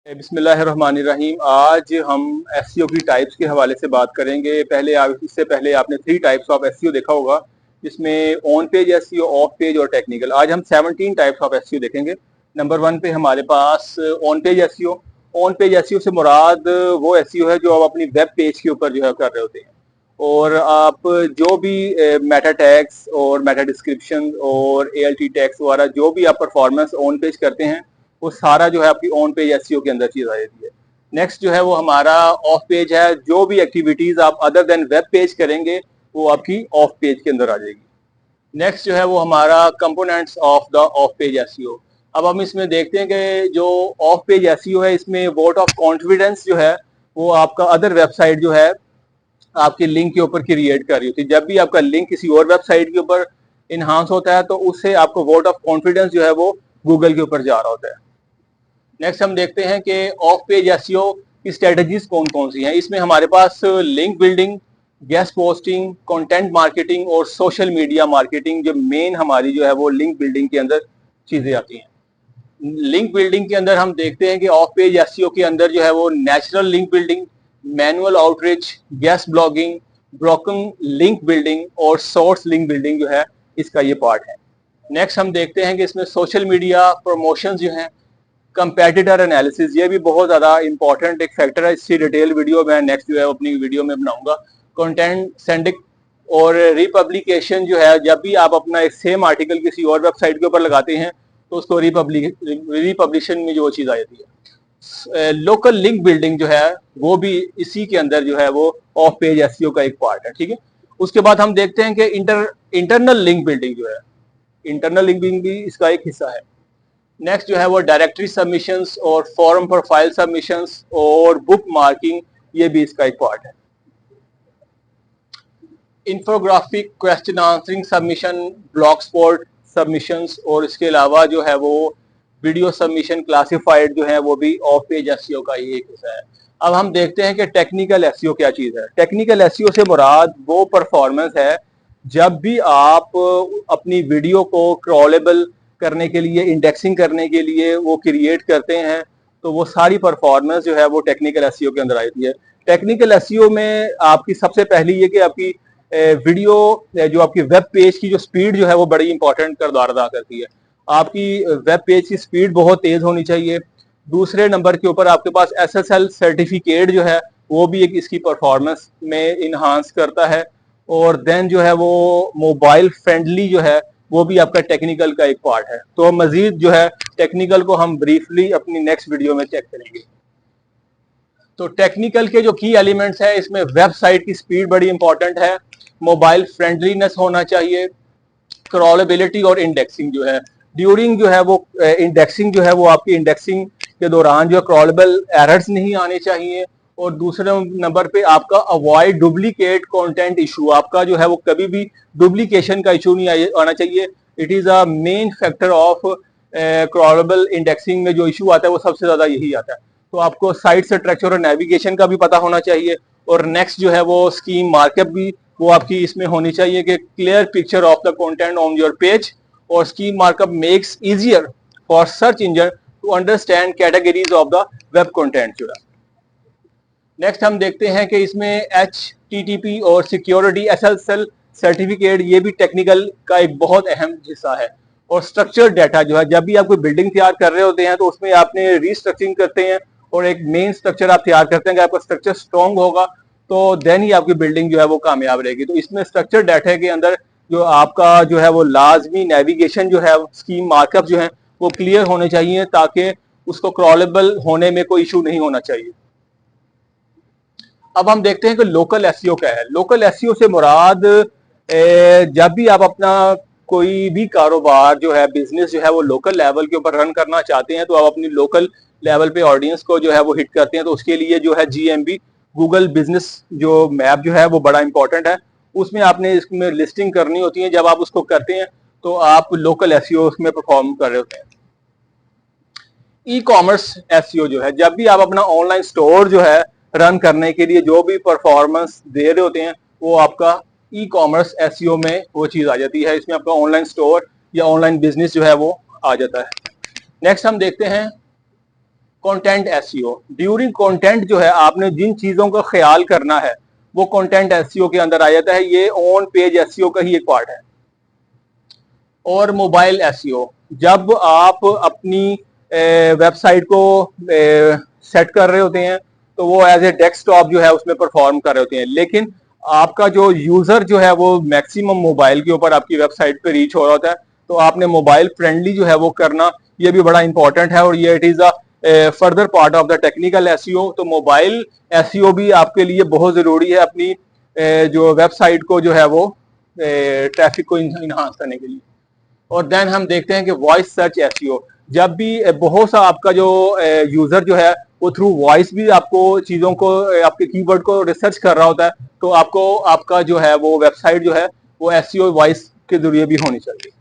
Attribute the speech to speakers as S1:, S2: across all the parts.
S1: बिस्मिल्लाहिर्रहमानिर्रहीम। आज हम एसईओ की टाइप्स के हवाले से बात करेंगे। इससे पहले आपने 3 टाइप्स ऑफ एसईओ देखा होगा, जिसमें on page SEO, of page और टेक्निकल। आज हम 17 टाइप्स ऑफ एसईओ देखेंगे। नंबर 1 पे हमारे pass on page SEO. On page SEO से मुराद वो एसईओ है जो आप अपनी वेब पेज के ऊपर जो है कर रहे होते हैं, और आप जो भी मेटा टैग्स और मेटा डिस्क्रिप्शन और एएलटी टैग्स वगैरह जो भी आप परफॉर्मेंस ऑन पेज करते हैं, वो सारा जो है आपकी ऑन पेज एसईओ के अंदर चीज आ जाती है। नेक्स्ट जो है वो हमारा ऑफ पेज है। जो भी एक्टिविटीज आप अदर देन वेब पेज करेंगे वो आपकी ऑफ पेज के अंदर आ जाएगी। नेक्स्ट जो है वो हमारा components of the of page SEO. अब हम इसमें देखते हैं कि जो ऑफ पेज एसईओ है, इसमें वोट ऑफ कॉन्फिडेंस जो है वो आपका अदर वेबसाइट जो है आपके लिंक के ऊपर क्रिएट कर रही होती है। जब भी आपका लिंक किसी और वेबसाइट के ऊपर इनहांस होता है तो उससे आपको वोट ऑफ कॉन्फिडेंस जो है वो गूगल के ऊपर जा रहा होता है। नेक्स्ट हम देखते हैं कि ऑफ पेज एसईओ की स्ट्रेटजीज कौन कौन सी हैं। इसमें हमारे पास link building, guest posting, content marketing और सोशल मीडिया मार्केटिंग जो मेन हमारी जो है वो लिंक बिल्डिंग के अंदर चीजें आती हैं। लिंक बिल्डिंग के अंदर हम देखते हैं कि ऑफ पेज एसईओ के अंदर जो है वो natural link building, manual outreach, guest blogging, broken link building और सोर्स लिंक बिल्डिंग जो है इसका ये पार्ट है। नेक्स्ट हम देखते हैं कि इसमें सोशल मीडिया प्रमोशन जो है, कंपेटिटर एनालिसिस, ये भी बहुत ज्यादा इंपॉर्टेंट एक फैक्टर है। इसकी डिटेल वीडियो मैं नेक्स्ट जो है अपनी वीडियो में बनाऊंगा। कंटेंट सेंडिंग और रिपब्लिकेशन जो है, जब भी आप अपना एक सेम आर्टिकल किसी और वेबसाइट के ऊपर लगाते हैं तो उसको रिपब्लिशन में जो चीज आ जाती है। लोकल लिंक बिल्डिंग जो है वो भी इसी के अंदर जो है वो ऑफ पेज एसईओ का एक पार्ट है, ठीक है। उसके बाद हम देखते हैं कि इंटरनल लिंक बिल्डिंग जो है, इंटरनल लिंक बिल्डिंग भी इसका एक हिस्सा है। नेक्स्ट जो है वो डायरेक्टरी सबमिशंस और फॉरम प्रोफाइल सबमिशंस और बुक मार्किंग, ये भी इसका एक पार्ट है। Infographic, question answering submission, blog spot submissions और इसके अलावा जो है वो वीडियो सबमिशन क्लासिफाइड जो है वो भी ऑफ पेज एसईओ का ही एक हिस्सा है। अब हम देखते हैं कि टेक्निकल एसईओ क्या चीज है। टेक्निकल एसईओ से मुराद वो परफॉर्मेंस है जब भी आप अपनी वीडियो को क्रॉलेबल करने के लिए, इंडेक्सिंग करने के लिए वो क्रिएट करते हैं, तो वो सारी परफॉर्मेंस जो है वो टेक्निकल एसईओ के अंदर आती है। टेक्निकल एसईओ में आपकी सबसे पहली ये कि आपकी वीडियो जो आपकी वेब पेज की जो स्पीड जो है वो बड़ी इंपॉर्टेंट किरदार अदा करती है। आपकी वेब पेज की स्पीड बहुत तेज होनी चाहिए। दूसरे नंबर के ऊपर आपके पास एसएसएल सर्टिफिकेट जो है वो भी एक इसकी परफॉर्मेंस में इन्हांस करता है। और देन जो है वो मोबाइल फ्रेंडली जो है वो भी आपका टेक्निकल का एक पार्ट है। तो मजीद जो है टेक्निकल को हम ब्रीफली अपनी नेक्स्ट वीडियो में चेक करेंगे। तो टेक्निकल के जो की एलिमेंट्स है, इसमें वेबसाइट की स्पीड बड़ी इंपॉर्टेंट है, मोबाइल फ्रेंडलीनेस होना चाहिए, क्रॉलेबिलिटी और इंडेक्सिंग जो है ड्यूरिंग जो है वो इंडेक्सिंग जो है वो आपकी इंडेक्सिंग के दौरान जो क्रोलेबल एरर्स नहीं आने चाहिए। और दूसरे नंबर पे आपका अवॉइड डुप्लीकेट कंटेंट इशू, आपका जो है वो कभी भी डुप्लीकेशन का इशू नहीं आना चाहिए। It is a main factor of crawlable indexing में जो इशू आता है वो सबसे ज्यादा यही आता है। तो आपको साइट स्ट्रक्चर और नेविगेशन का भी पता होना चाहिए। और नेक्स्ट जो है वो स्कीम मार्कअप भी वो आपकी इसमें होनी चाहिए कि clear picture of the content on your page. और schema markup makes easier for search engine to understand categories of the web content जो है। नेक्स्ट हम देखते हैं कि इसमें HTTP और सिक्योरिटी SSL सर्टिफिकेट, ये भी टेक्निकल का एक बहुत अहम हिस्सा है। और स्ट्रक्चर डाटा जो है, जब भी आप कोई बिल्डिंग तैयार कर रहे होते हैं तो उसमें आपने रीस्ट्रक्चरिंग करते हैं और एक मेन स्ट्रक्चर आप तैयार करते हैं कि आपका स्ट्रक्चर स्ट्रॉन्ग होगा तो देन ही आपकी बिल्डिंग जो है वो कामयाब रहेगी। तो इसमें स्ट्रक्चर डाटा के अंदर जो आपका जो है वो लाजमी नेविगेशन जो है, स्कीम मार्कअप जो है वो क्लियर होने चाहिए ताकि उसको क्रॉलेबल होने में कोई इशू नहीं होना चाहिए। अब हम देखते हैं कि लोकल एसईओ क्या है। लोकल एसईओ से मुराद जब भी आप अपना कोई भी कारोबार जो है, बिजनेस जो है वो लोकल लेवल के ऊपर रन करना चाहते हैं तो आप अपनी लोकल लेवल पे ऑडियंस को जो है वो हिट करते हैं। तो उसके लिए जो है GMB, गूगल बिजनेस जो मैप जो है वो बड़ा इंपॉर्टेंट है। उसमें आपने इसमें लिस्टिंग करनी होती है। जब आप उसको करते हैं तो आप लोकल एसईओ उसमें परफॉर्म कर रहे होते हैं। ई कॉमर्स एसईओ जो है, जब भी आप अपना ऑनलाइन स्टोर जो है रन करने के लिए जो भी परफॉर्मेंस दे रहे होते हैं वो आपका ई कॉमर्स एसईओ में वो चीज आ जाती है। इसमें आपका ऑनलाइन स्टोर या ऑनलाइन बिजनेस जो है वो आ जाता है। नेक्स्ट हम देखते हैं कंटेंट एसईओ, ड्यूरिंग कंटेंट जो है आपने जिन चीजों का ख्याल करना है वो कंटेंट एसईओ के अंदर आ जाता है। ये ऑन पेज एसईओ का ही एक पार्ट है। और मोबाइल एसईओ, जब आप अपनी वेबसाइट को सेट कर रहे होते हैं तो वो एज ए डेस्कटॉप जो है उसमें परफॉर्म कर रहे होते हैं, लेकिन आपका जो यूजर जो है वो मैक्सिमम मोबाइल के ऊपर आपकी वेबसाइट पे रीच हो रहा होता है, तो आपने मोबाइल फ्रेंडली जो है वो करना, ये भी बड़ा इंपॉर्टेंट है और ये it is a further part of the technical SEO. तो मोबाइल एसईओ भी आपके लिए बहुत जरूरी है अपनी जो वेबसाइट को जो है वो ट्रैफिक को इनहांस करने के लिए। और देन हम देखते हैं कि वॉइस सर्च एसईओ, जब भी बहुत सा आपका जो यूजर जो है वो थ्रू वॉइस भी आपको चीजों को आपके कीवर्ड को रिसर्च कर रहा होता है, तो आपको आपका जो है वो वेबसाइट जो है वो एसईओ वॉइस के जरिए भी होनी चाहिए।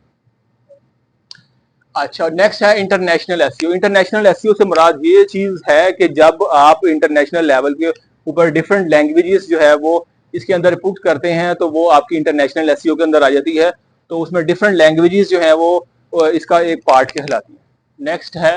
S1: अच्छा, नेक्स्ट है इंटरनेशनल एसईओ। इंटरनेशनल एसईओ से मुराद ये चीज है कि जब आप इंटरनेशनल लेवल के ऊपर डिफरेंट लैंग्वेजेस जो है वो इसके अंदर पुट करते हैं तो वो आपकी इंटरनेशनल एसईओ के अंदर आ जाती है। तो उसमें डिफरेंट लैंग्वेजेस जो है वो इसका एक पार्ट कहलाती है। नेक्स्ट है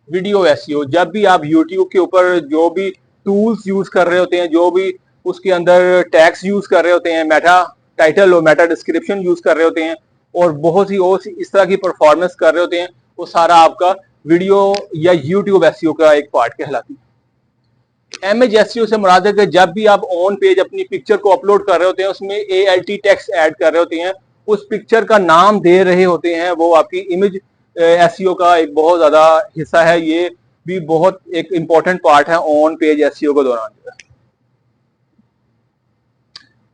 S1: वीडियो एसईओ। जब भी आप यूट्यूब के ऊपर जो भी टूल्स यूज कर रहे होते हैं, जो भी उसके अंदर टैग्स यूज कर रहे होते हैं, मेटा टाइटल और मेटा डिस्क्रिप्शन यूज कर रहे होते हैं और बहुत सी और इस तरह की परफॉर्मेंस कर रहे होते हैं, वो सारा आपका वीडियो या यूट्यूब एसईओ का एक पार्ट कहलाती है। इमेज एसईओ से मुराद है कि जब भी आप ऑन पेज अपनी पिक्चर को अपलोड कर रहे होते हैं, उसमें ALT टेक्स्ट ऐड कर रहे होते हैं, उस पिक्चर का नाम दे रहे होते हैं, वो आपकी इमेज एसईओ का एक बहुत ज्यादा हिस्सा है। ये भी बहुत एक इंपॉर्टेंट पार्ट है ऑन पेज एसईओ के दौरान।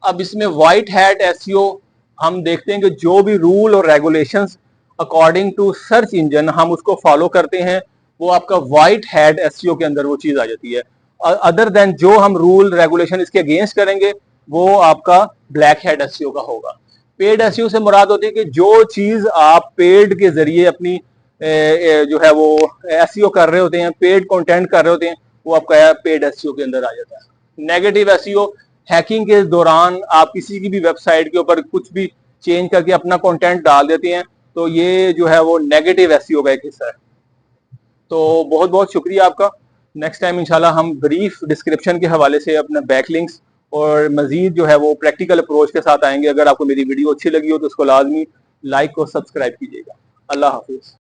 S1: अब इसमें व्हाइट हैट एसईओ हम देखते हैं कि जो भी रूल और regulations according to search engine हम उसको फॉलो करते हैं, वो आपका व्हाइट हैट एसईओ के अंदर वो चीज आ जाती है। अदर देन जो हम रूल रेगुलेशन इसके अगेंस्ट करेंगे वो आपका ब्लैक हैट एसईओ का होगा। पेड एसईओ से मुराद होती है कि जो चीज आप पेड के जरिए अपनी जो है वो एसईओ कर रहे होते हैं, पेड कंटेंट कर रहे होते हैं, वो आपका पेड एसईओ के अंदर आ जाता है। नेगेटिव एसईओ, हैकिंग के दौरान आप किसी की भी वेबसाइट के ऊपर कुछ भी चेंज करके अपना कंटेंट डाल देते हैं, तो ये जो है वो नेगेटिव एसईओ का एक हिस्सा है। तो बहुत बहुत शुक्रिया आपका। नेक्स्ट टाइम इंशाल्लाह हम ब्रीफ डिस्क्रिप्शन के हवाले से अपना बैकलिंक्स और मजीद जो है वो प्रैक्टिकल अप्रोच के साथ आएंगे। अगर आपको मेरी वीडियो अच्छी लगी हो तो उसको लाजमी लाइक और सब्सक्राइब कीजिएगा। अल्लाह हाफिज।